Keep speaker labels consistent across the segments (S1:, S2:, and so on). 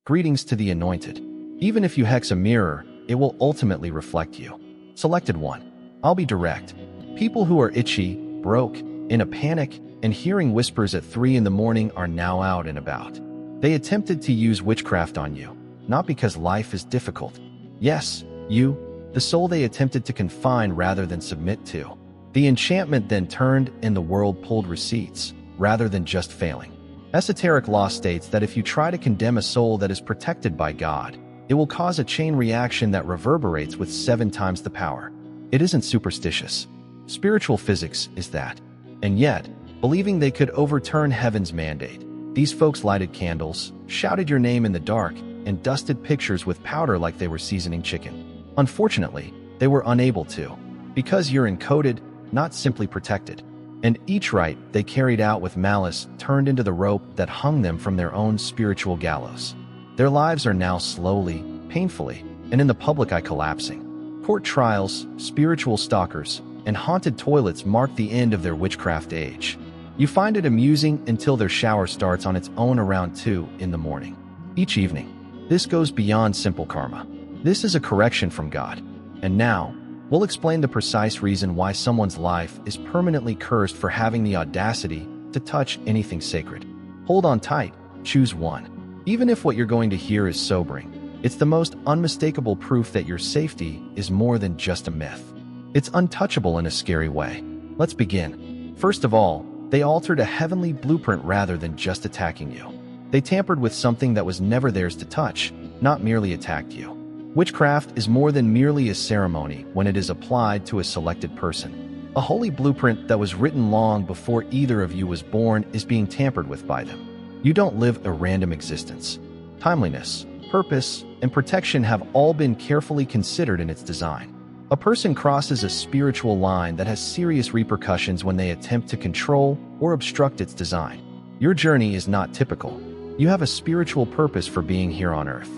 S1: Greetings to the anointed. Even if you hex a mirror, it will ultimately reflect you. Selected 1. I'll be direct. People who are itchy, broke, in a panic, and hearing whispers at 3 in the morning are now out and about. They attempted to use witchcraft on you, not because life is difficult. Yes, you, the soul they attempted to confine rather than submit to. The enchantment then turned and the world pulled receipts, rather than just failing. Esoteric law states that if you try to condemn a soul that is protected by God, it will cause a chain reaction that reverberates with 7 times the power. It isn't superstitious. Spiritual physics is that. And yet, believing they could overturn heaven's mandate, these folks lighted candles, shouted your name in the dark, and dusted pictures with powder like they were seasoning chicken. Unfortunately, they were unable to, because you're encoded, not simply protected. And each rite they carried out with malice turned into the rope that hung them from their own spiritual gallows. Their lives are now slowly, painfully, and in the public eye collapsing. Court trials, spiritual stalkers, and haunted toilets mark the end of their witchcraft age. You find it amusing until their shower starts on its own around 2 in the morning. Each evening, this goes beyond simple karma. This is a correction from God. And now, we'll explain the precise reason why someone's life is permanently cursed for having the audacity to touch anything sacred. Hold on tight, choose one. Even if what you're going to hear is sobering, it's the most unmistakable proof that your safety is more than just a myth. It's untouchable in a scary way. Let's begin. First of all, they altered a heavenly blueprint rather than just attacking you. They tampered with something that was never theirs to touch, not merely attacked you. Witchcraft is more than merely a ceremony when it is applied to a selected person. A holy blueprint that was written long before either of you was born is being tampered with by them. You don't live a random existence. Timeliness, purpose, and protection have all been carefully considered in its design. A person crosses a spiritual line that has serious repercussions when they attempt to control or obstruct its design. Your journey is not typical. You have a spiritual purpose for being here on Earth.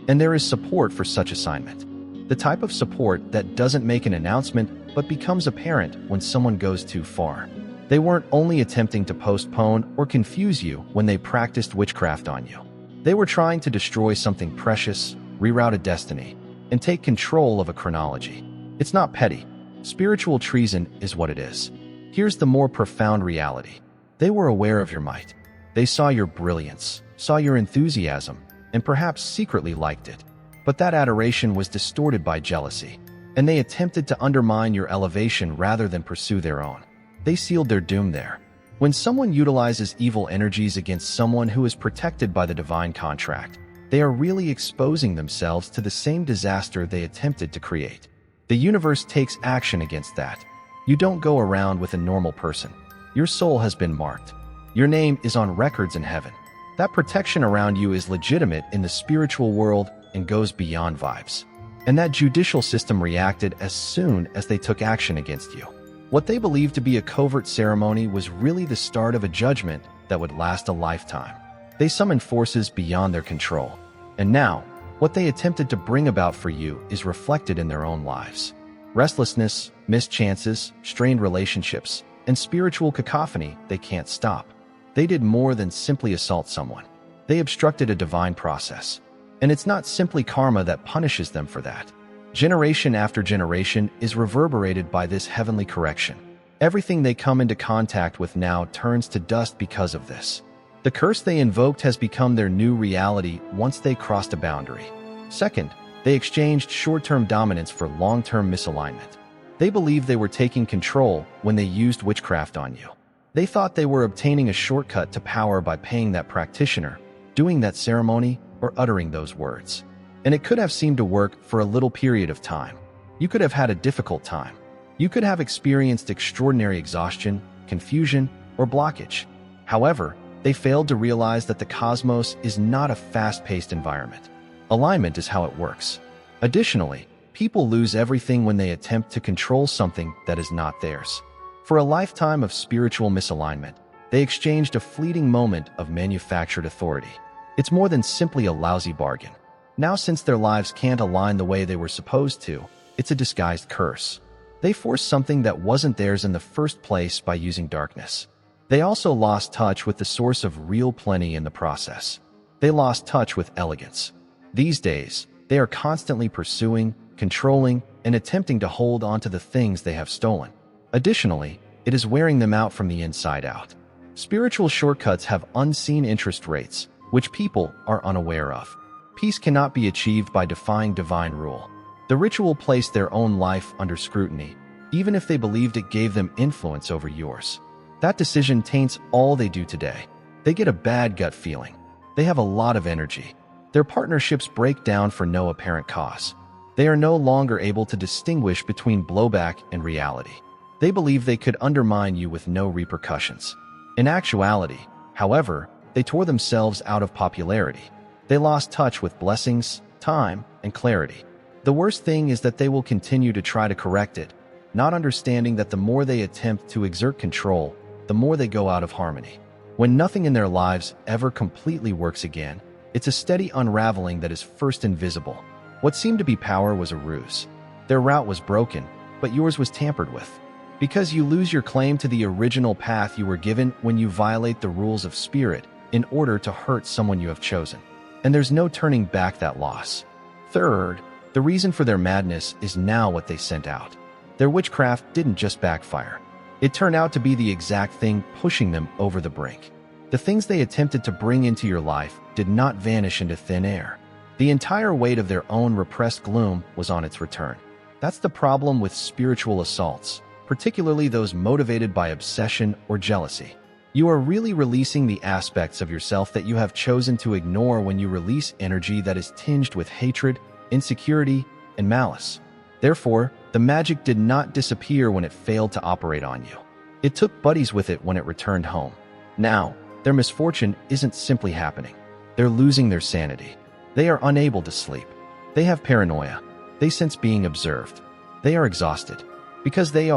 S1: And there is support for such assignment. The type of support that doesn't make an announcement but becomes apparent when someone goes too far. They weren't only attempting to postpone or confuse you when they practiced witchcraft on you. They were trying to destroy something precious, reroute a destiny, and take control of a chronology. It's not petty. Spiritual treason is what it is. Here's the more profound reality. They were aware of your might. They saw your brilliance, saw your enthusiasm, and perhaps secretly liked it. But that adoration was distorted by jealousy, and they attempted to undermine your elevation rather than pursue their own. They sealed their doom there. When someone utilizes evil energies against someone who is protected by the divine contract, they are really exposing themselves to the same disaster they attempted to create. The universe takes action against that. You don't go around with a normal person. Your soul has been marked. Your name is on records in heaven. That protection around you is legitimate in the spiritual world and goes beyond vibes. And that judicial system reacted as soon as they took action against you. What they believed to be a covert ceremony was really the start of a judgment that would last a lifetime. They summoned forces beyond their control. And now, what they attempted to bring about for you is reflected in their own lives. Restlessness, missed chances, strained relationships, and spiritual cacophony they can't stop. They did more than simply assault someone. They obstructed a divine process. And it's not simply karma that punishes them for that. Generation after generation is reverberated by this heavenly correction. Everything they come into contact with now turns to dust because of this. The curse they invoked has become their new reality once they crossed a boundary. Second, they exchanged short-term dominance for long-term misalignment. They believed they were taking control when they used witchcraft on you. They thought they were obtaining a shortcut to power by paying that practitioner, doing that ceremony, or uttering those words. And it could have seemed to work for a little period of time. You could have had a difficult time. You could have experienced extraordinary exhaustion, confusion, or blockage. However, they failed to realize that the cosmos is not a fast-paced environment. Alignment is how it works. Additionally, people lose everything when they attempt to control something that is not theirs. For a lifetime of spiritual misalignment, they exchanged a fleeting moment of manufactured authority. It's more than simply a lousy bargain. Now, since their lives can't align the way they were supposed to, it's a disguised curse. They forced something that wasn't theirs in the first place by using darkness. They also lost touch with the source of real plenty in the process. They lost touch with elegance. These days, they are constantly pursuing, controlling, and attempting to hold on to the things they have stolen. Additionally, it is wearing them out from the inside out. Spiritual shortcuts have unseen interest rates, which people are unaware of. Peace cannot be achieved by defying divine rule. The ritual placed their own life under scrutiny, even if they believed it gave them influence over yours. That decision taints all they do today. They get a bad gut feeling. They have a lot of energy. Their partnerships break down for no apparent cause. They are no longer able to distinguish between blowback and reality. They believe they could undermine you with no repercussions. In actuality, however, they tore themselves out of popularity. They lost touch with blessings, time, and clarity. The worst thing is that they will continue to try to correct it, not understanding that the more they attempt to exert control, the more they go out of harmony. When nothing in their lives ever completely works again, it's a steady unraveling that is first invisible. What seemed to be power was a ruse. Their route was broken, but yours was tampered with. Because you lose your claim to the original path you were given when you violate the rules of spirit in order to hurt someone you have chosen. And there's no turning back that loss. Third, the reason for their madness is now what they sent out. Their witchcraft didn't just backfire. It turned out to be the exact thing pushing them over the brink. The things they attempted to bring into your life did not vanish into thin air. The entire weight of their own repressed gloom was on its return. That's the problem with spiritual assaults, particularly those motivated by obsession or jealousy. You are really releasing the aspects of yourself that you have chosen to ignore when you release energy that is tinged with hatred, insecurity, and malice. Therefore, the magic did not disappear when it failed to operate on you. It took buddies with it when it returned home. Now, their misfortune isn't simply happening. They're losing their sanity. They are unable to sleep. They have paranoia. They sense being observed. They are exhausted. Because they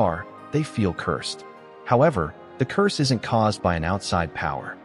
S1: feel cursed. However, the curse isn't caused by an outside power.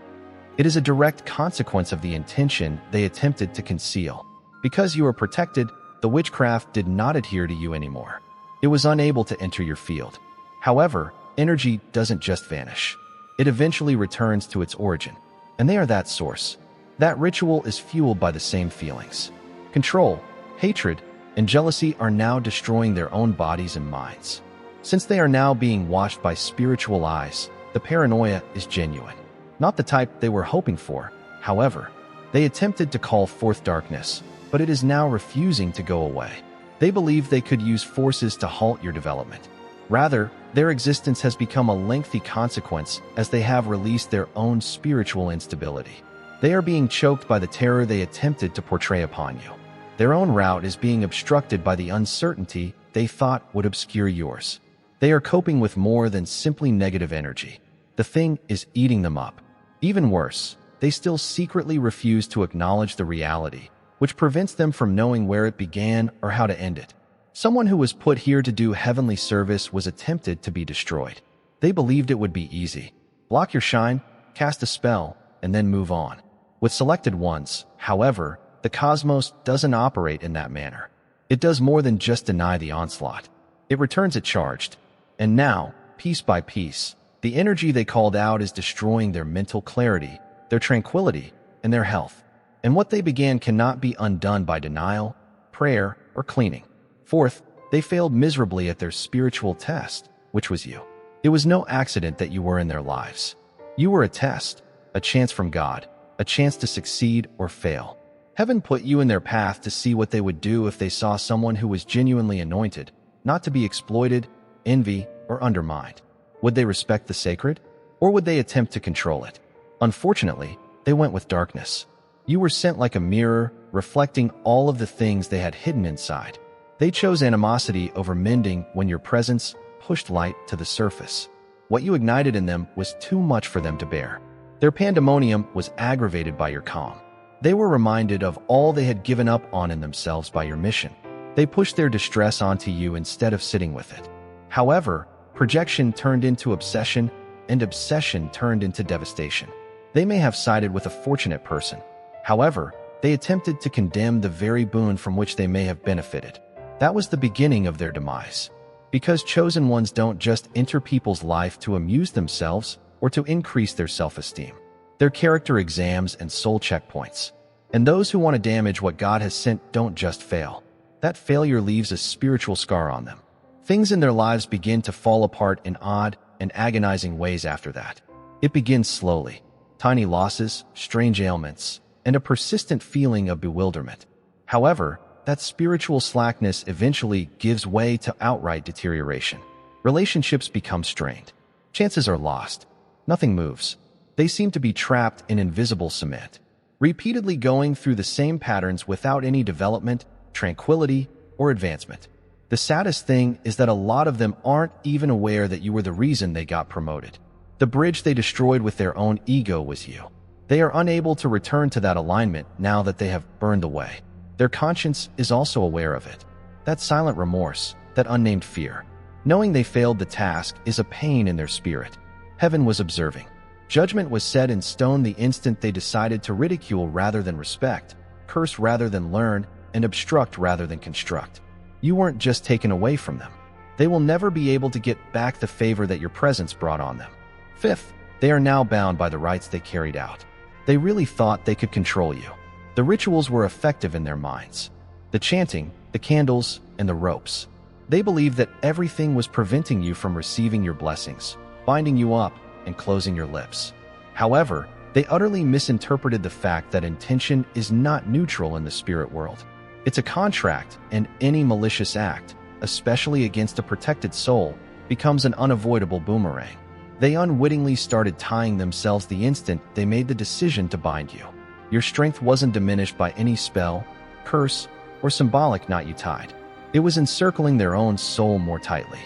S1: It is a direct consequence of the intention they attempted to conceal. Because you are protected, the witchcraft did not adhere to you anymore. It was unable to enter your field. However, energy doesn't just vanish. It eventually returns to its origin, and they are that source. That ritual is fueled by the same feelings. Control, hatred, and jealousy are now destroying their own bodies and minds. Since they are now being watched by spiritual eyes, the paranoia is genuine. Not the type they were hoping for, however. They attempted to call forth darkness, but it is now refusing to go away. They believe they could use forces to halt your development. Rather, their existence has become a lengthy consequence as they have released their own spiritual instability. They are being choked by the terror they attempted to portray upon you. Their own route is being obstructed by the uncertainty they thought would obscure yours. They are coping with more than simply negative energy. The thing is eating them up. Even worse, they still secretly refuse to acknowledge the reality, which prevents them from knowing where it began or how to end it. Someone who was put here to do heavenly service was attempted to be destroyed. They believed it would be easy. Block your shine, cast a spell, and then move on. With selected ones, however, the cosmos doesn't operate in that manner. It does more than just deny the onslaught. It returns it charged. And now, piece by piece, the energy they called out is destroying their mental clarity, their tranquility, and their health. And what they began cannot be undone by denial, prayer, or cleaning. Fourth, they failed miserably at their spiritual test, which was you. It was no accident that you were in their lives. You were a test, a chance from God, a chance to succeed or fail. Heaven put you in their path to see what they would do if they saw someone who was genuinely anointed, not to be exploited, envy, or undermined. Would they respect the sacred, or would they attempt to control it? Unfortunately, they went with darkness. You were sent like a mirror, reflecting all of the things they had hidden inside. They chose animosity over mending when your presence pushed light to the surface. What you ignited in them was too much for them to bear. Their pandemonium was aggravated by your calm. They were reminded of all they had given up on in themselves by your mission. They pushed their distress onto you instead of sitting with it. However, projection turned into obsession, and obsession turned into devastation. They may have sided with a fortunate person. However, they attempted to condemn the very boon from which they may have benefited. That was the beginning of their demise. Because chosen ones don't just enter people's life to amuse themselves or to increase their self-esteem. They're character exams and soul checkpoints. And those who want to damage what God has sent don't just fail. That failure leaves a spiritual scar on them. Things in their lives begin to fall apart in odd and agonizing ways after that. It begins slowly. Tiny losses, strange ailments, and a persistent feeling of bewilderment. However, that spiritual slackness eventually gives way to outright deterioration. Relationships become strained. Chances are lost. Nothing moves. They seem to be trapped in invisible cement, repeatedly going through the same patterns without any development, tranquility, or advancement. The saddest thing is that a lot of them aren't even aware that you were the reason they got promoted. The bridge they destroyed with their own ego was you. They are unable to return to that alignment now that they have burned away. Their conscience is also aware of it. That silent remorse, that unnamed fear. Knowing they failed the task is a pain in their spirit. Heaven was observing. Judgment was set in stone the instant they decided to ridicule rather than respect, curse rather than learn, and obstruct rather than construct. You weren't just taken away from them. They will never be able to get back the favor that your presence brought on them. Fifth, they are now bound by the rites they carried out. They really thought they could control you. The rituals were effective in their minds. The chanting, the candles, and the ropes. They believed that everything was preventing you from receiving your blessings, binding you up, and closing your lips. However, they utterly misinterpreted the fact that intention is not neutral in the spirit world. It's a contract, and any malicious act, especially against a protected soul, becomes an unavoidable boomerang. They unwittingly started tying themselves the instant they made the decision to bind you. Your strength wasn't diminished by any spell, curse, or symbolic knot you tied. It was encircling their own soul more tightly.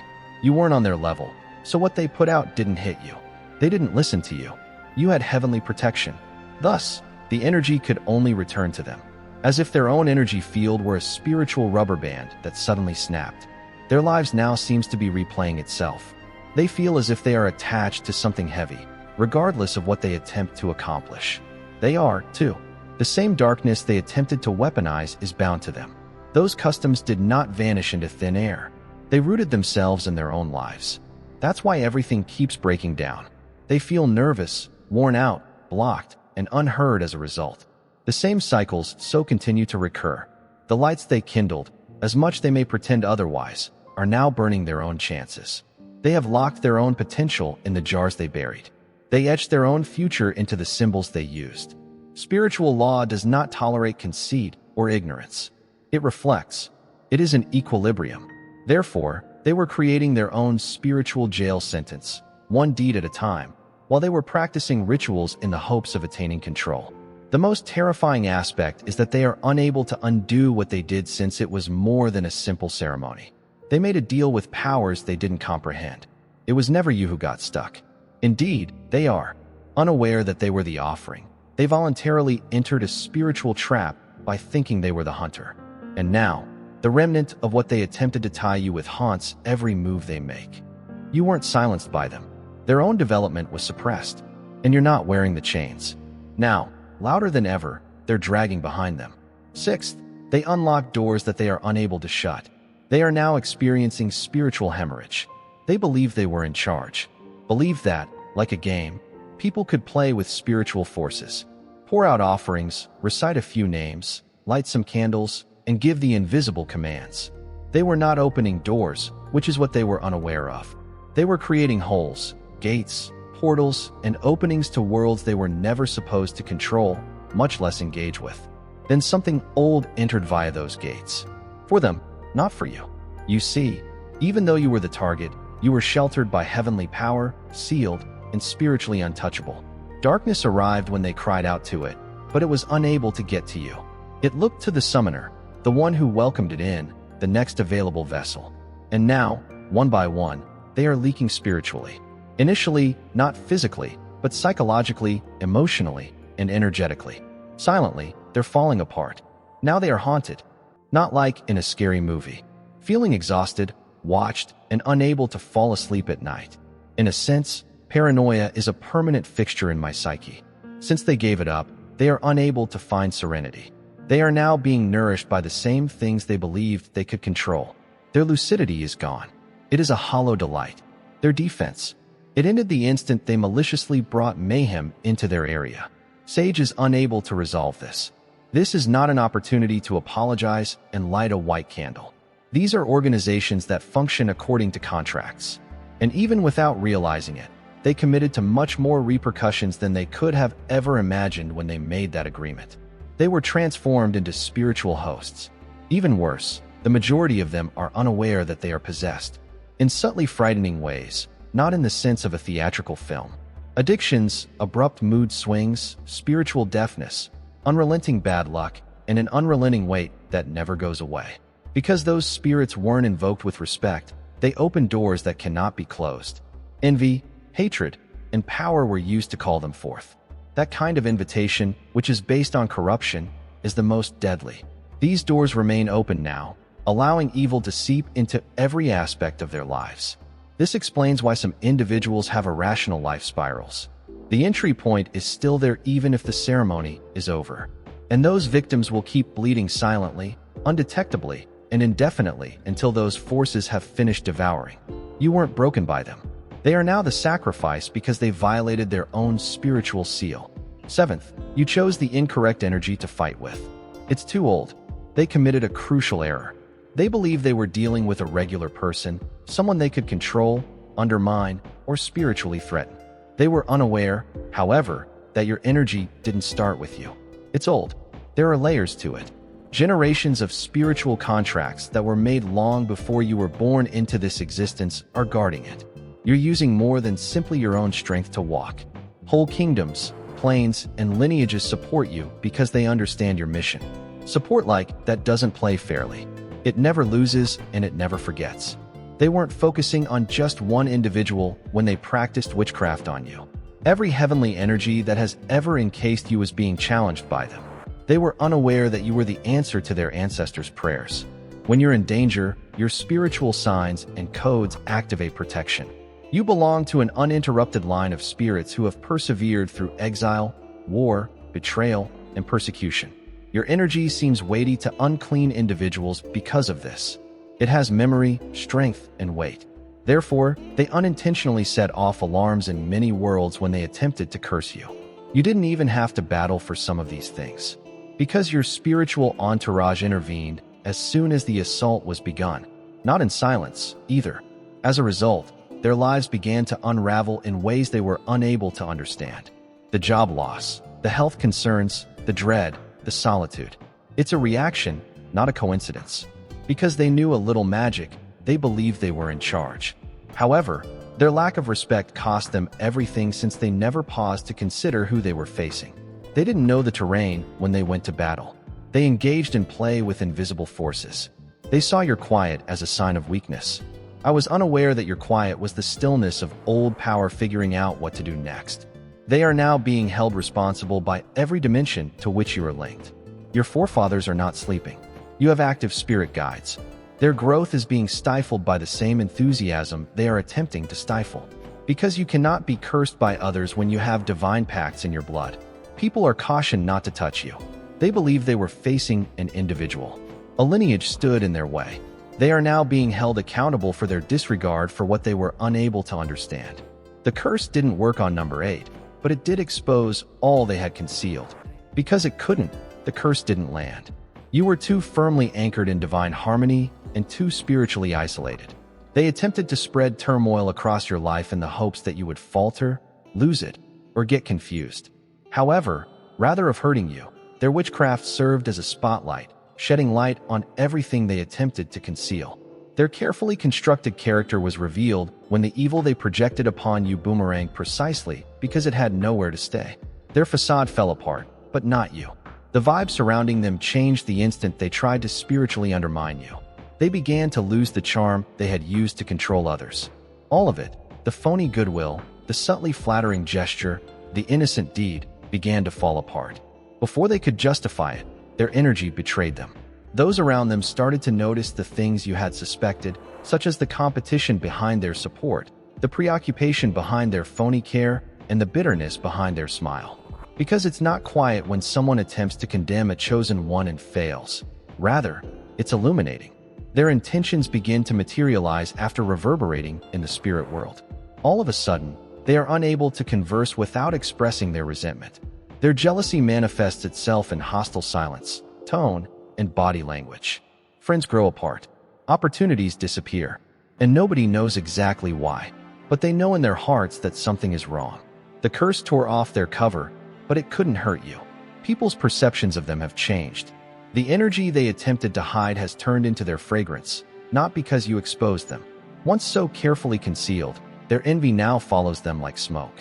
S1: You weren't on their level, so what they put out didn't hit you. They didn't listen to you. You had heavenly protection. Thus, the energy could only return to them, as if their own energy field were a spiritual rubber band that suddenly snapped. Their lives now seems to be replaying itself. They feel as if they are attached to something heavy, regardless of what they attempt to accomplish. They are, too. The same darkness they attempted to weaponize is bound to them. Those customs did not vanish into thin air. They rooted themselves in their own lives. That's why everything keeps breaking down. They feel nervous, worn out, blocked, and unheard as a result. The same cycles so continue to recur. The lights they kindled, as much they may pretend otherwise, are now burning their own chances. They have locked their own potential in the jars they buried. They etched their own future into the symbols they used. Spiritual law does not tolerate conceit or ignorance. It reflects. It is an equilibrium. Therefore, they were creating their own spiritual jail sentence, one deed at a time, while they were practicing rituals in the hopes of attaining control. The most terrifying aspect is that they are unable to undo what they did, since it was more than a simple ceremony. They made a deal with powers they didn't comprehend. It was never you who got stuck. Indeed, they are. Unaware that they were the offering, they voluntarily entered a spiritual trap by thinking they were the hunter. And now, the remnant of what they attempted to tie you with haunts every move they make. You weren't silenced by them. Their own development was suppressed, and you're not wearing the chains. Now, louder than ever, they're dragging behind them. Sixth, they unlock doors that they are unable to shut. They are now experiencing spiritual hemorrhage. They believed they were in charge. Believed that, like a game, people could play with spiritual forces. Pour out offerings, recite a few names, light some candles, and give the invisible commands. They were not opening doors, which is what they were unaware of. They were creating holes, gates, portals, and openings to worlds they were never supposed to control, much less engage with. Then something old entered via those gates. For them, not for you. You see, even though you were the target, you were sheltered by heavenly power, sealed, and spiritually untouchable. Darkness arrived when they cried out to it, but it was unable to get to you. It looked to the summoner, the one who welcomed it in, the next available vessel. And now, one by one, they are leaking spiritually. Initially, not physically, but psychologically, emotionally, and energetically. Silently, they're falling apart. Now they are haunted. Not like in a scary movie. Feeling exhausted, watched, and unable to fall asleep at night. In a sense, paranoia is a permanent fixture in my psyche. Since they gave it up, they are unable to find serenity. They are now being nourished by the same things they believed they could control. Their lucidity is gone. It is a hollow delight. Their defense. It ended the instant they maliciously brought mayhem into their area. Sage is unable to resolve this. This is not an opportunity to apologize and light a white candle. These are organizations that function according to contracts. And even without realizing it, they committed to much more repercussions than they could have ever imagined when they made that agreement. They were transformed into spiritual hosts. Even worse, the majority of them are unaware that they are possessed. In subtly frightening ways, not in the sense of a theatrical film. Addictions, abrupt mood swings, spiritual deafness, unrelenting bad luck, and an unrelenting weight that never goes away. Because those spirits weren't invoked with respect, they opened doors that cannot be closed. Envy, hatred, and power were used to call them forth. That kind of invitation, which is based on corruption, is the most deadly. These doors remain open now, allowing evil to seep into every aspect of their lives. This explains why some individuals have irrational life spirals. The entry point is still there even if the ceremony is over. And those victims will keep bleeding silently, undetectably, and indefinitely until those forces have finished devouring. You weren't broken by them. They are now the sacrifice because they violated their own spiritual seal. 7th, you chose the incorrect energy to fight with. It's too old. They committed a crucial error. They believed they were dealing with a regular person, someone they could control, undermine, or spiritually threaten. They were unaware, however, that your energy didn't start with you. It's old. There are layers to it. Generations of spiritual contracts that were made long before you were born into this existence are guarding it. You're using more than simply your own strength to walk. Whole kingdoms, planes, and lineages support you because they understand your mission. Support like that doesn't play fairly. It never loses and it never forgets. They weren't focusing on just one individual when they practiced witchcraft on you. Every heavenly energy that has ever encased you is being challenged by them. They were unaware that you were the answer to their ancestors' prayers. When you're in danger, your spiritual signs and codes activate protection. You belong to an uninterrupted line of spirits who have persevered through exile, war, betrayal, and persecution. Your energy seems weighty to unclean individuals because of this. It has memory, strength, and weight. Therefore, they unintentionally set off alarms in many worlds when they attempted to curse you. You didn't even have to battle for some of these things, because your spiritual entourage intervened as soon as the assault was begun, not in silence, either. As a result, their lives began to unravel in ways they were unable to understand. The job loss, the health concerns, the dread, the solitude. It's a reaction, not a coincidence. Because they knew a little magic, they believed they were in charge. However, their lack of respect cost them everything since they never paused to consider who they were facing. They didn't know the terrain when they went to battle. They engaged in play with invisible forces. They saw your quiet as a sign of weakness. I was unaware that your quiet was the stillness of old power figuring out what to do next. They are now being held responsible by every dimension to which you are linked. Your forefathers are not sleeping. You have active spirit guides. Their growth is being stifled by the same enthusiasm they are attempting to stifle. Because you cannot be cursed by others when you have divine pacts in your blood. People are cautioned not to touch you. They believe they were facing an individual. A lineage stood in their way. They are now being held accountable for their disregard for what they were unable to understand. The curse didn't work on number 8, but it did expose all they had concealed. Because it couldn't, the curse didn't land. You were too firmly anchored in divine harmony and too spiritually isolated. They attempted to spread turmoil across your life in the hopes that you would falter, lose it, or get confused. However, rather of hurting you, their witchcraft served as a spotlight, shedding light on everything they attempted to conceal. Their carefully constructed character was revealed when the evil they projected upon you boomeranged precisely because it had nowhere to stay. Their facade fell apart, but not you. The vibe surrounding them changed the instant they tried to spiritually undermine you. They began to lose the charm they had used to control others. All of it, the phony goodwill, the subtly flattering gesture, the innocent deed, began to fall apart. Before they could justify it, their energy betrayed them. Those around them started to notice the things you had suspected, such as the competition behind their support, the preoccupation behind their phony care, and the bitterness behind their smile. Because it's not quiet when someone attempts to condemn a chosen one and fails. Rather, it's illuminating. Their intentions begin to materialize after reverberating in the spirit world. All of a sudden, they are unable to converse without expressing their resentment. Their jealousy manifests itself in hostile silence, tone, and body language. Friends grow apart. Opportunities disappear. And nobody knows exactly why. But they know in their hearts that something is wrong. The curse tore off their cover, but it couldn't hurt you. People's perceptions of them have changed. The energy they attempted to hide has turned into their fragrance, not because you exposed them. Once so carefully concealed, their envy now follows them like smoke.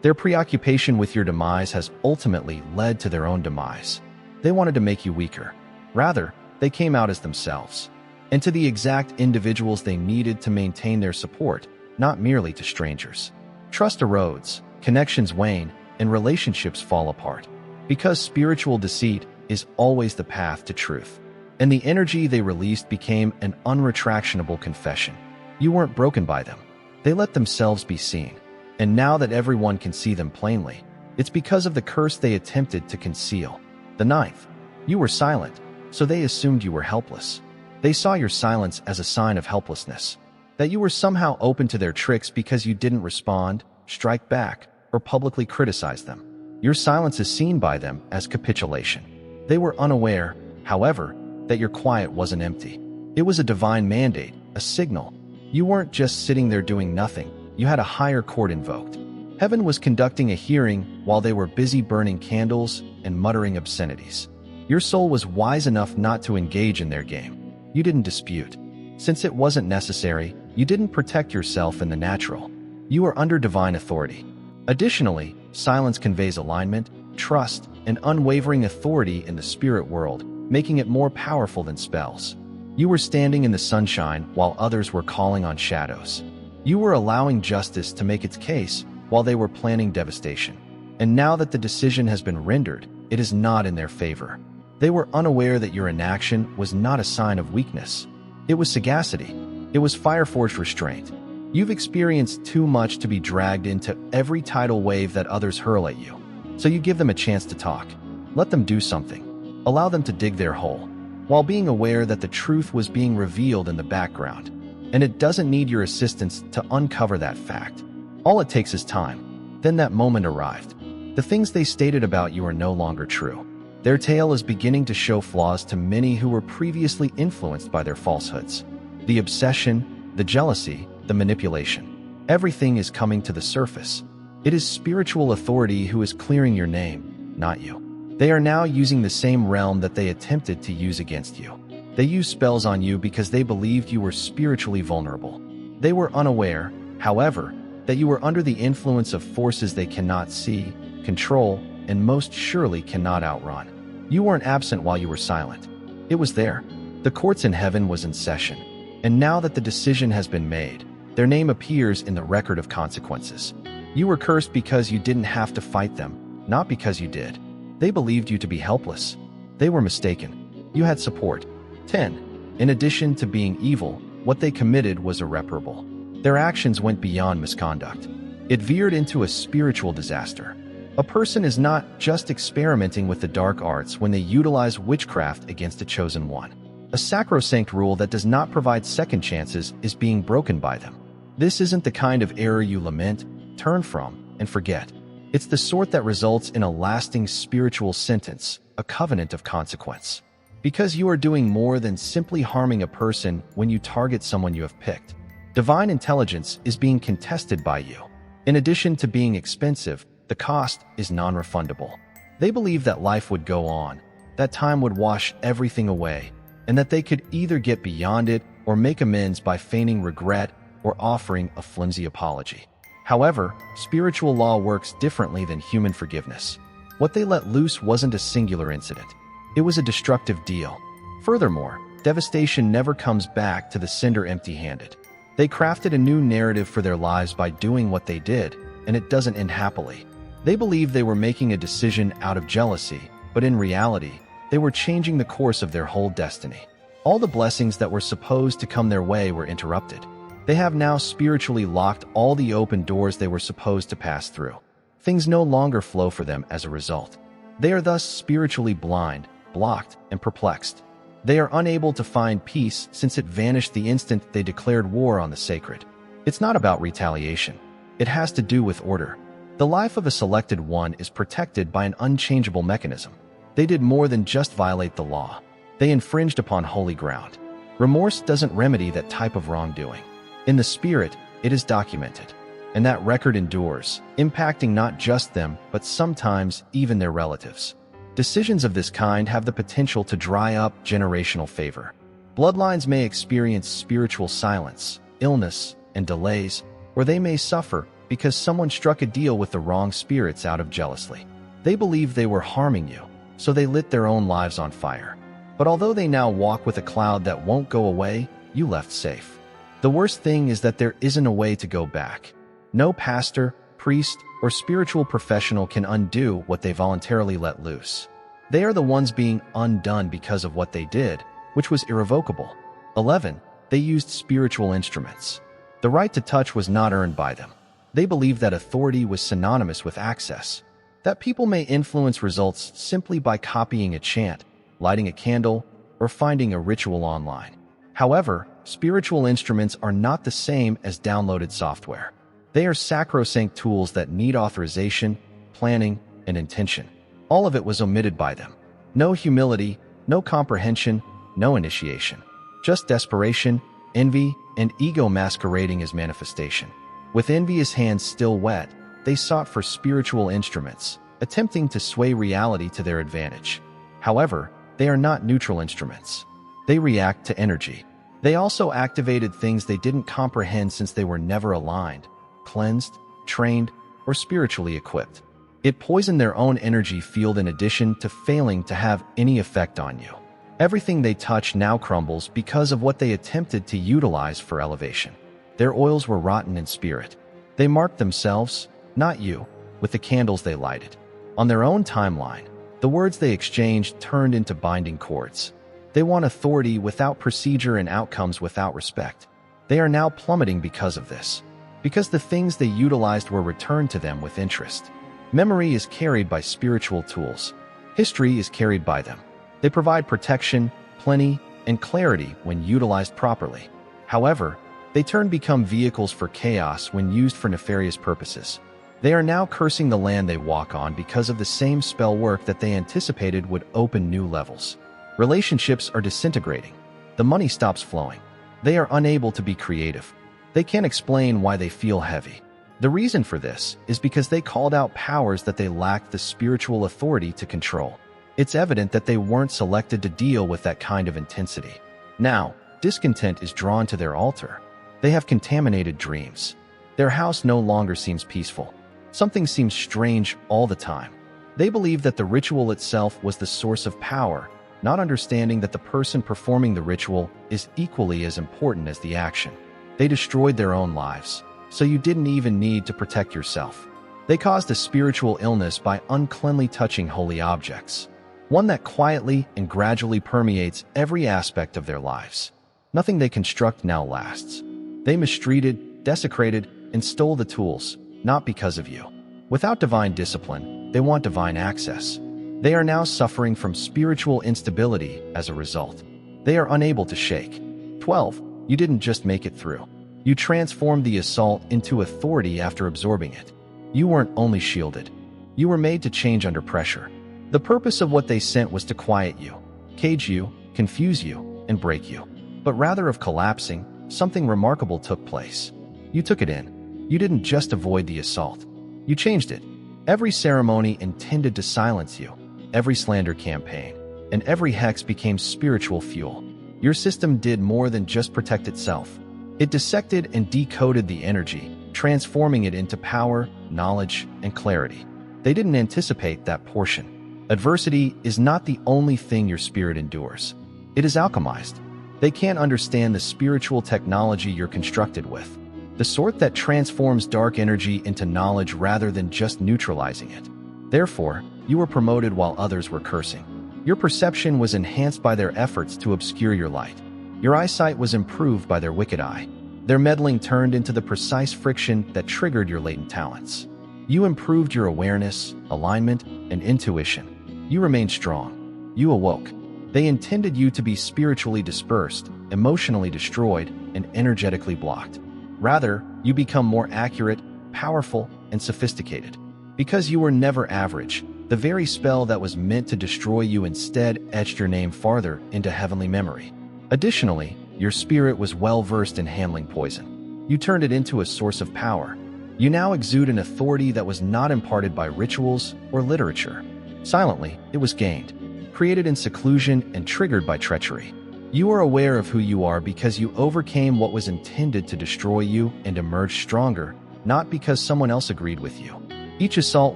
S1: Their preoccupation with your demise has ultimately led to their own demise. They wanted to make you weaker. Rather, they came out as themselves, and to the exact individuals they needed to maintain their support, not merely to strangers. Trust erodes, connections wane, and relationships fall apart, because spiritual deceit is always the path to truth. And the energy they released became an unretractable confession. You weren't broken by them. They let themselves be seen. And now that everyone can see them plainly, it's because of the curse they attempted to conceal. The ninth, you were silent, so they assumed you were helpless. They saw your silence as a sign of helplessness, that you were somehow open to their tricks because you didn't respond, strike back, or publicly criticize them. Your silence is seen by them as capitulation. They were unaware, however, that your quiet wasn't empty. It was a divine mandate, a signal. You weren't just sitting there doing nothing. You had a higher court invoked. Heaven was conducting a hearing while they were busy burning candles and muttering obscenities. Your soul was wise enough not to engage in their game. You didn't dispute. Since it wasn't necessary, you didn't protect yourself in the natural. You are under divine authority. Additionally, silence conveys alignment, trust, and unwavering authority in the spirit world, making it more powerful than spells. You were standing in the sunshine while others were calling on shadows. You were allowing justice to make its case while they were planning devastation. And now that the decision has been rendered, it is not in their favor. They were unaware that your inaction was not a sign of weakness. It was sagacity. It was fire-forged restraint. You've experienced too much to be dragged into every tidal wave that others hurl at you. So you give them a chance to talk. Let them do something. Allow them to dig their hole, while being aware that the truth was being revealed in the background. And it doesn't need your assistance to uncover that fact. All it takes is time. Then that moment arrived. The things they stated about you are no longer true. Their tale is beginning to show flaws to many who were previously influenced by their falsehoods. The obsession, the jealousy, the manipulation. Everything is coming to the surface. It is spiritual authority who is clearing your name, not you. They are now using the same realm that they attempted to use against you. They used spells on you because they believed you were spiritually vulnerable. They were unaware, however, that you were under the influence of forces they cannot see, control, and most surely cannot outrun. You weren't absent while you were silent. It was there. The courts in heaven was in session. And now that the decision has been made, their name appears in the record of consequences. You were cursed because you didn't have to fight them, not because you did. They believed you to be helpless. They were mistaken. You had support. 10. In addition to being evil, what they committed was irreparable. Their actions went beyond misconduct. It veered into a spiritual disaster. A person is not just experimenting with the dark arts when they utilize witchcraft against a chosen one. A sacrosanct rule that does not provide second chances is being broken by them. This isn't the kind of error you lament, turn from, and forget. It's the sort that results in a lasting spiritual sentence, a covenant of consequence. Because you are doing more than simply harming a person when you target someone you have picked. Divine intelligence is being contested by you. In addition to being expensive, the cost is non-refundable. They believe that life would go on, that time would wash everything away, and that they could either get beyond it or make amends by feigning regret or offering a flimsy apology. However, spiritual law works differently than human forgiveness. What they let loose wasn't a singular incident. It was a destructive deal. Furthermore, devastation never comes back to the sender empty-handed. They crafted a new narrative for their lives by doing what they did, and it doesn't end happily. They believed they were making a decision out of jealousy, but in reality, they were changing the course of their whole destiny. All the blessings that were supposed to come their way were interrupted. They have now spiritually locked all the open doors they were supposed to pass through. Things no longer flow for them as a result. They are thus spiritually blind, blocked, and perplexed. They are unable to find peace since it vanished the instant they declared war on the sacred. It's not about retaliation. It has to do with order. The life of a selected one is protected by an unchangeable mechanism. They did more than just violate the law. They infringed upon holy ground. Remorse doesn't remedy that type of wrongdoing. In the spirit, it is documented. And that record endures, impacting not just them, but sometimes even their relatives. Decisions of this kind have the potential to dry up generational favor. Bloodlines may experience spiritual silence, illness, and delays, or they may suffer because someone struck a deal with the wrong spirits out of jealousy. They believed they were harming you, so they lit their own lives on fire. But although they now walk with a cloud that won't go away, you left safe. The worst thing is that there isn't a way to go back. No pastor, priest, or spiritual professional can undo what they voluntarily let loose. They are the ones being undone because of what they did, which was irrevocable. 11. They used spiritual instruments. The right to touch was not earned by them. They believed that authority was synonymous with access, that people may influence results simply by copying a chant, lighting a candle, or finding a ritual online. However, spiritual instruments are not the same as downloaded software. They are sacrosanct tools that need authorization, planning, and intention. All of it was omitted by them. No humility, no comprehension, no initiation. Just desperation, envy, and ego masquerading as manifestation. With envious hands still wet, they sought for spiritual instruments, attempting to sway reality to their advantage. However, they are not neutral instruments. They react to energy. They also activated things they didn't comprehend since they were never aligned, cleansed, trained, or spiritually equipped. It poisoned their own energy field in addition to failing to have any effect on you. Everything they touch now crumbles because of what they attempted to utilize for elevation. Their oils were rotten in spirit. They marked themselves, not you, with the candles they lighted. On their own timeline, the words they exchanged turned into binding cords. They want authority without procedure and outcomes without respect. They are now plummeting because of this, because the things they utilized were returned to them with interest. Memory is carried by spiritual tools. History is carried by them. They provide protection, plenty, and clarity when utilized properly. However, they become vehicles for chaos when used for nefarious purposes. They are now cursing the land they walk on because of the same spell work that they anticipated would open new levels. Relationships are disintegrating. The money stops flowing. They are unable to be creative. They can't explain why they feel heavy. The reason for this is because they called out powers that they lacked the spiritual authority to control. It's evident that they weren't selected to deal with that kind of intensity. Now, discontent is drawn to their altar. They have contaminated dreams. Their house no longer seems peaceful. Something seems strange all the time. They believe that the ritual itself was the source of power, not understanding that the person performing the ritual is equally as important as the action. They destroyed their own lives, so you didn't even need to protect yourself. They caused a spiritual illness by uncleanly touching holy objects, one that quietly and gradually permeates every aspect of their lives. Nothing they construct now lasts. They mistreated, desecrated, and stole the tools, not because of you. Without divine discipline, they want divine access. They are now suffering from spiritual instability as a result. They are unable to shake. 12. You didn't just make it through. You transformed the assault into authority after absorbing it. You weren't only shielded. You were made to change under pressure. The purpose of what they sent was to quiet you, cage you, confuse you, and break you. But rather of collapsing, something remarkable took place. You took it in. You didn't just avoid the assault. You changed it. Every ceremony intended to silence you, every slander campaign, and every hex became spiritual fuel. Your system did more than just protect itself. It dissected and decoded the energy, transforming it into power, knowledge, and clarity. They didn't anticipate that portion. Adversity is not the only thing your spirit endures. It is alchemized. They can't understand the spiritual technology you're constructed with, the sort that transforms dark energy into knowledge rather than just neutralizing it. Therefore, you were promoted while others were cursing. Your perception was enhanced by their efforts to obscure your light. Your eyesight was improved by their wicked eye. Their meddling turned into the precise friction that triggered your latent talents. You improved your awareness, alignment, and intuition. You remained strong. You awoke. They intended you to be spiritually dispersed, emotionally destroyed, and energetically blocked. Rather, you become more accurate, powerful, and sophisticated. Because you were never average, the very spell that was meant to destroy you instead etched your name farther into heavenly memory. Additionally, your spirit was well-versed in handling poison. You turned it into a source of power. You now exude an authority that was not imparted by rituals or literature. Silently, it was gained, created in seclusion and triggered by treachery. You are aware of who you are because you overcame what was intended to destroy you and emerged stronger, not because someone else agreed with you. Each assault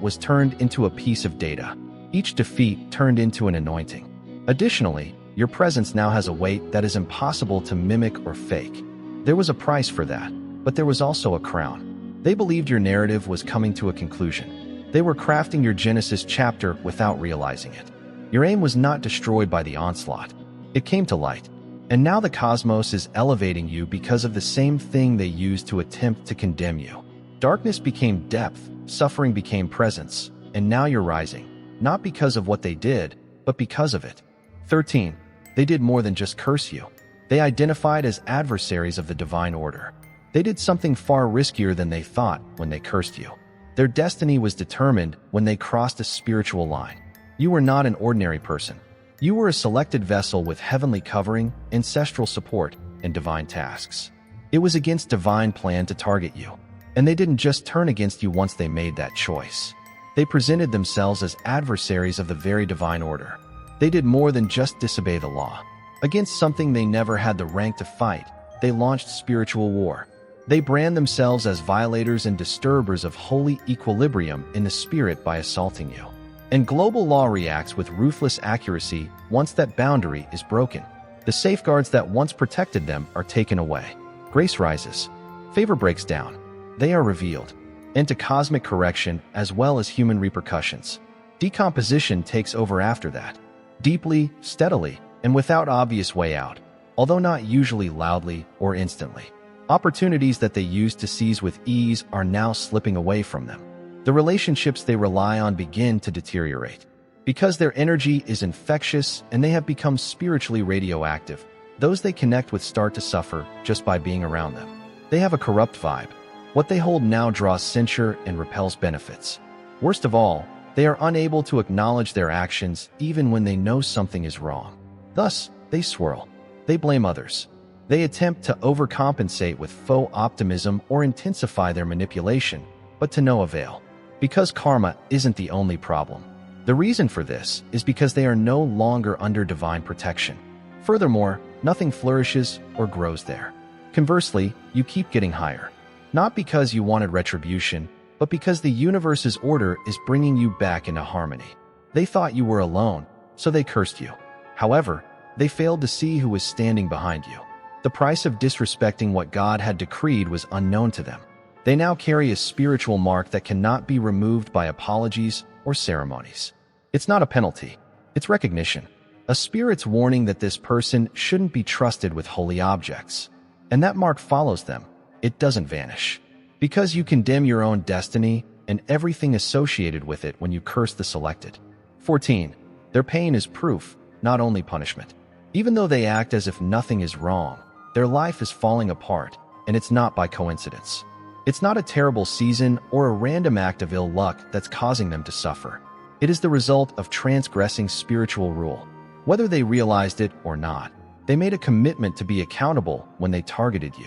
S1: was turned into a piece of data. Each defeat turned into an anointing. Additionally, your presence now has a weight that is impossible to mimic or fake. There was a price for that, but there was also a crown. They believed your narrative was coming to a conclusion. They were crafting your Genesis chapter without realizing it. Your aim was not destroyed by the onslaught. It came to light. And now the cosmos is elevating you because of the same thing they used to attempt to condemn you. Darkness became depth, suffering became presence, and now you're rising, not because of what they did, but because of it. 13. They did more than just curse you. They identified as adversaries of the divine order. They did something far riskier than they thought when they cursed you. Their destiny was determined when they crossed a spiritual line. You were not an ordinary person. You were a selected vessel with heavenly covering, ancestral support, and divine tasks. It was against divine plan to target you. And they didn't just turn against you once they made that choice. They presented themselves as adversaries of the very divine order. They did more than just disobey the law. Against something they never had the rank to fight, they launched spiritual war. They brand themselves as violators and disturbers of holy equilibrium in the spirit by assaulting you. And global law reacts with ruthless accuracy once that boundary is broken. The safeguards that once protected them are taken away. Grace rises. Favor breaks down. They are revealed into cosmic correction as well as human repercussions. Decomposition takes over after that. Deeply, steadily, and without obvious way out, although not usually loudly or instantly. Opportunities that they used to seize with ease are now slipping away from them. The relationships they rely on begin to deteriorate. Because their energy is infectious and they have become spiritually radioactive, those they connect with start to suffer just by being around them. They have a corrupt vibe. What they hold now draws censure and repels benefits. Worst of all, they are unable to acknowledge their actions even when they know something is wrong. Thus, they swirl. They blame others. They attempt to overcompensate with faux optimism or intensify their manipulation, but to no avail. Because karma isn't the only problem. The reason for this is because they are no longer under divine protection. Furthermore, nothing flourishes or grows there. Conversely, you keep getting higher. Not because you wanted retribution, but because the universe's order is bringing you back into harmony. They thought you were alone, so they cursed you. However, they failed to see who was standing behind you. The price of disrespecting what God had decreed was unknown to them. They now carry a spiritual mark that cannot be removed by apologies or ceremonies. It's not a penalty. It's recognition. A spirit's warning that this person shouldn't be trusted with holy objects. And that mark follows them. It doesn't vanish. Because you condemn your own destiny and everything associated with it when you curse the selected. 14. Their pain is proof, not only punishment. Even though they act as if nothing is wrong, their life is falling apart, and it's not by coincidence. It's not a terrible season or a random act of ill luck that's causing them to suffer. It is the result of transgressing spiritual rule. Whether they realized it or not, they made a commitment to be accountable when they targeted you.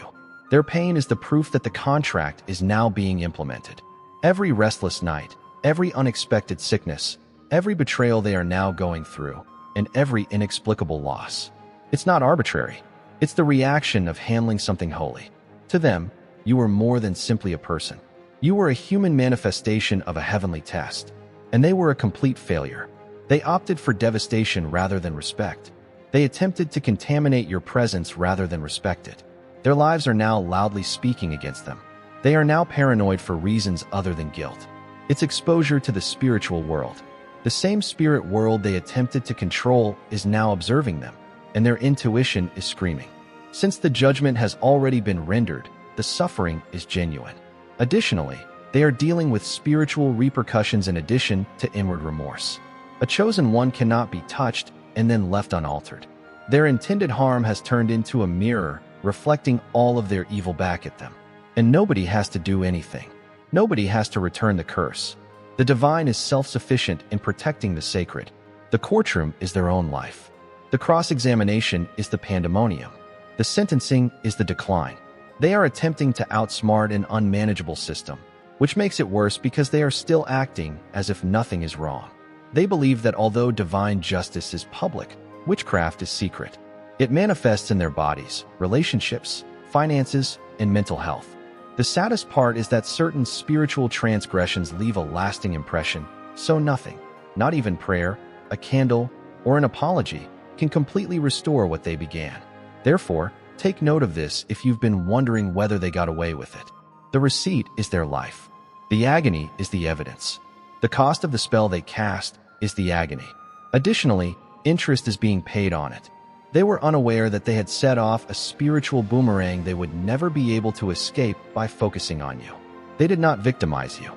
S1: Their pain is the proof that the contract is now being implemented. Every restless night, every unexpected sickness, every betrayal they are now going through, and every inexplicable loss. It's not arbitrary. It's the reaction of handling something holy. To them, you were more than simply a person. You were a human manifestation of a heavenly test, and they were a complete failure. They opted for devastation rather than respect. They attempted to contaminate your presence rather than respect it. Their lives are now loudly speaking against them. They are now paranoid for reasons other than guilt. It's exposure to the spiritual world. The same spirit world they attempted to control is now observing them, and their intuition is screaming. Since the judgment has already been rendered, the suffering is genuine. Additionally, they are dealing with spiritual repercussions in addition to inward remorse. A chosen one cannot be touched and then left unaltered. Their intended harm has turned into a mirror, reflecting all of their evil back at them. And nobody has to do anything. Nobody has to return the curse. The divine is self-sufficient in protecting the sacred. The courtroom is their own life. The cross-examination is the pandemonium. The sentencing is the decline. They are attempting to outsmart an unmanageable system, which makes it worse because they are still acting as if nothing is wrong. They believe that although divine justice is public, witchcraft is secret. It manifests in their bodies, relationships, finances, and mental health. The saddest part is that certain spiritual transgressions leave a lasting impression, so nothing, not even prayer, a candle, or an apology, can completely restore what they began. Therefore, take note of this if you've been wondering whether they got away with it. The receipt is their life. The agony is the evidence. The cost of the spell they cast is the agony. Additionally, interest is being paid on it. They were unaware that they had set off a spiritual boomerang they would never be able to escape by focusing on you. They did not victimize you.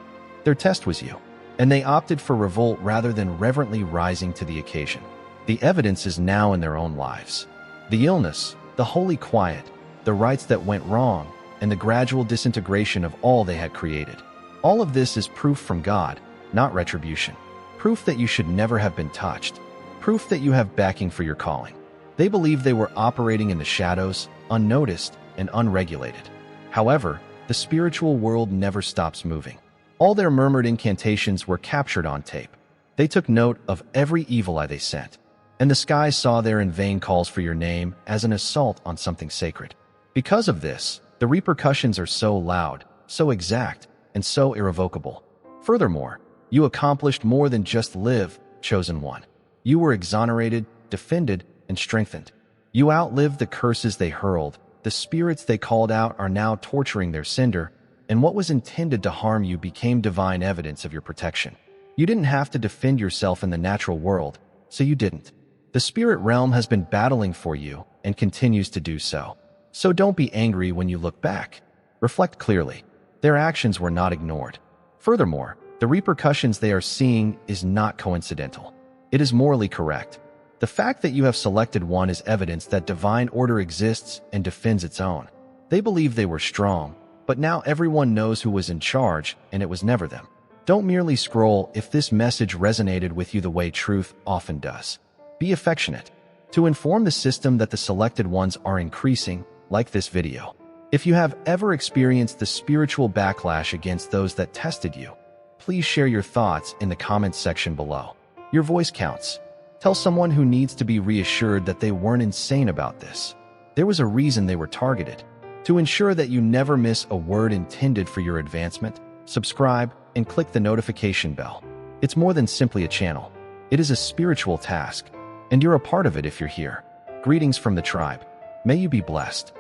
S1: Their test was you, and they opted for revolt rather than reverently rising to the occasion. The evidence is now in their own lives. The illness, the holy quiet, the rites that went wrong, and the gradual disintegration of all they had created. All of this is proof from God, not retribution. Proof that you should never have been touched. Proof that you have backing for your calling. They believed they were operating in the shadows, unnoticed and unregulated. However, the spiritual world never stops moving. All their murmured incantations were captured on tape. They took note of every evil eye they sent, and the skies saw their in vain calls for your name as an assault on something sacred. Because of this, the repercussions are so loud, so exact, and so irrevocable. Furthermore, you accomplished more than just live, chosen one. You were exonerated, defended, and strengthened. You outlived the curses they hurled. The spirits they called out are now torturing their cinder, and what was intended to harm you became divine evidence of your protection. You didn't have to defend yourself in the natural world, so you didn't. The spirit realm has been battling for you and continues to do so. So don't be angry when you look back. Reflect clearly. Their actions were not ignored. Furthermore, the repercussions they are seeing is not coincidental. It is morally correct. The fact that you have selected one is evidence that divine order exists and defends its own. They believe they were strong, but now everyone knows who was in charge, and it was never them. Don't merely scroll if this message resonated with you the way truth often does. Be affectionate. To inform the system that the selected ones are increasing, like this video. If you have ever experienced the spiritual backlash against those that tested you, please share your thoughts in the comments section below. Your voice counts. Tell someone who needs to be reassured that they weren't insane about this. There was a reason they were targeted. To ensure that you never miss a word intended for your advancement, subscribe and click the notification bell. It's more than simply a channel. It is a spiritual task, and you're a part of it if you're here. Greetings from the tribe. May you be blessed.